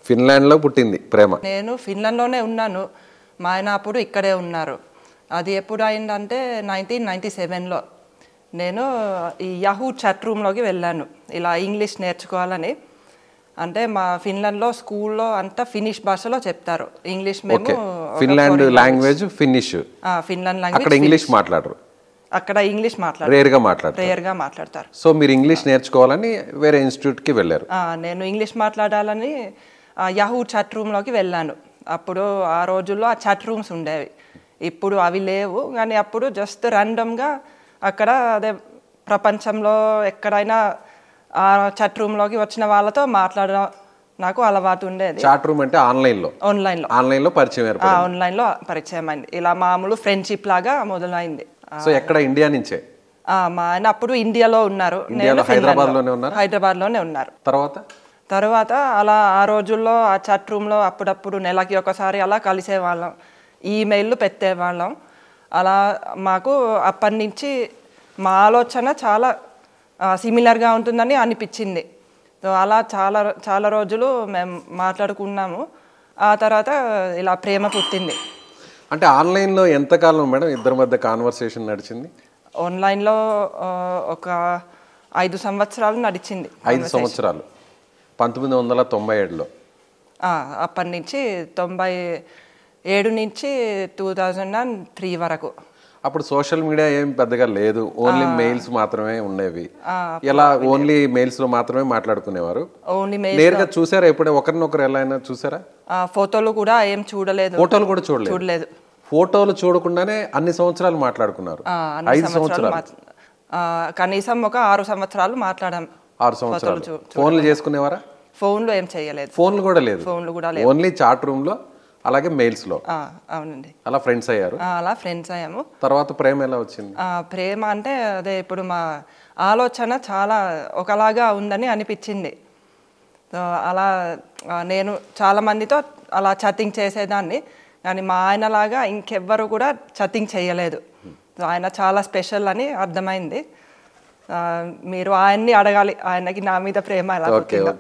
ఫిన్లాండ్లో పుట్టింది ప్రేమ. నేను ఫిన్లాండ్లోనే ఉన్నాను, మా ఆయన అప్పుడు ఇక్కడే ఉన్నారు. అది ఎప్పుడు అయిందంటే 1997లో నేను ఈ యాహూ చాట్ రూమ్లోకి వెళ్ళాను ఇలా ఇంగ్లీష్ నేర్చుకోవాలని. అంటే మా ఫిన్లాండ్లో స్కూల్లో అంతా ఫినిష్ భాషలో చెప్తారు ఇంగ్లీష్. మేము Finland language finish, Finland language. అక్కడ ఇంగ్లీష్ మాట్లాడరు, అక్కడ ఇంగ్లీష్ రేర్గా మాట్లాడతారు. సో మీరు ఇంగ్లీష్ నేర్చుకోవాలని వేరే ఇన్స్టిట్యూట్కి వెళ్ళారు. నేను ఇంగ్లీష్ మాట్లాడాలని యాహూ చాట్ రూమ్లోకి వెళ్ళాను. అప్పుడు ఆ రోజుల్లో ఆ చాట్ రూమ్స్ ఉండేవి, ఇప్పుడు అవి లేవు. కానీ అప్పుడు జస్ట్ ర్యాండమ్గా అక్కడ అదే ప్రపంచంలో ఎక్కడైనా ఆ చాట్ రూమ్లోకి వచ్చిన వాళ్ళతో మాట్లాడడం నాకు అలవాటు ఉండేది. చాట్ రూమ్ అంటే ఆన్లైన్లో పరిచయం అయింది. ఇలా మామూలు ఫ్రెండ్షిప్ లాగా మొదలైంది. సో ఎక్కడ? ఇండియా నుంచే? మా ఆయన అప్పుడు ఇండియాలో ఉన్నారు, హైదరాబాద్లోనే ఉన్నారు. తర్వాత అలా ఆ రోజుల్లో ఆ చాట్ రూమ్లో అప్పుడప్పుడు నెలకి ఒకసారి అలా కలిసేవాళ్ళం, ఈమెయిల్ పెట్టేవాళ్ళం. అలా మాకు అప్పటి నుంచి మా ఆలోచన చాలా సిమిలర్గా ఉంటుందని అనిపించింది. సో అలా చాలా చాలా రోజులు మేము మాట్లాడుకున్నాము. ఆ తర్వాత ఇలా ప్రేమ పుట్టింది. అంటే ఆన్లైన్లో ఎంతకాలం మేడం ఇద్దరి మధ్య కాన్వర్సేషన్ నడిచింది? ఆన్లైన్లో ఒక 5 సంవత్సరాలు నడిచింది. 5 సంవత్సరాలు 1997లో. అప్పటి నుంచి 97 నుంచి 2003 వరకు. అప్పుడు సోషల్ మీడియా ఏం పెద్దగా లేదు, ఓన్లీ మెయిల్స్ మాత్రమే ఉండేవి. ఎలా ఓన్లీ మెయిల్స్ లో మాత్రమే మాట్లాడుకునేవారు? నేరుగా చూసారా ఎప్పుడే ఒకరినొకరు ఎలా అయినా చూసారా? ఫోటోలు కూడా ఏం చూడలేదు. ఫోటోలు కూడా చూడలేదు. ఫోటోలు చూడకుండానే అన్ని సంవత్సరాలు మాట్లాడుకున్నారు. 5 సంవత్సరాలు, కనీసం ఒక 6 సంవత్సరాలు మాట్లాడాం. 6 సంవత్సరాలు ఫోన్లు చేసుకునేవారా? ఫోన్లు ఏం చేయలేదు. ఫోన్లు కూడా లేదు, ఓన్లీ చాట్ రూమ్ లో, అలాగే మెయిల్స్ లో. అవునండి. అలా ఫ్రెండ్స్ అయ్యారు. అలా ఫ్రెండ్స్ అయ్యాము. తర్వాత ప్రేమ ఎలా వచ్చింది? ప్రేమ అంటే అదే ఇప్పుడు మా ఆలోచన చాలా ఒకలాగా ఉందని అనిపించింది. అలా నేను చాలా మందితో అలా చాటింగ్ చేసేదాన్ని, కానీ మా ఆయనలాగా ఇంకెవ్వరు కూడా చాటింగ్ చేయలేదు. ఆయన చాలా స్పెషల్ అని అర్థమైంది. మీరు ఆయన్ని అడగాలి, ఆయనకి నా మీద ప్రేమ ఎలా పుట్టిందో.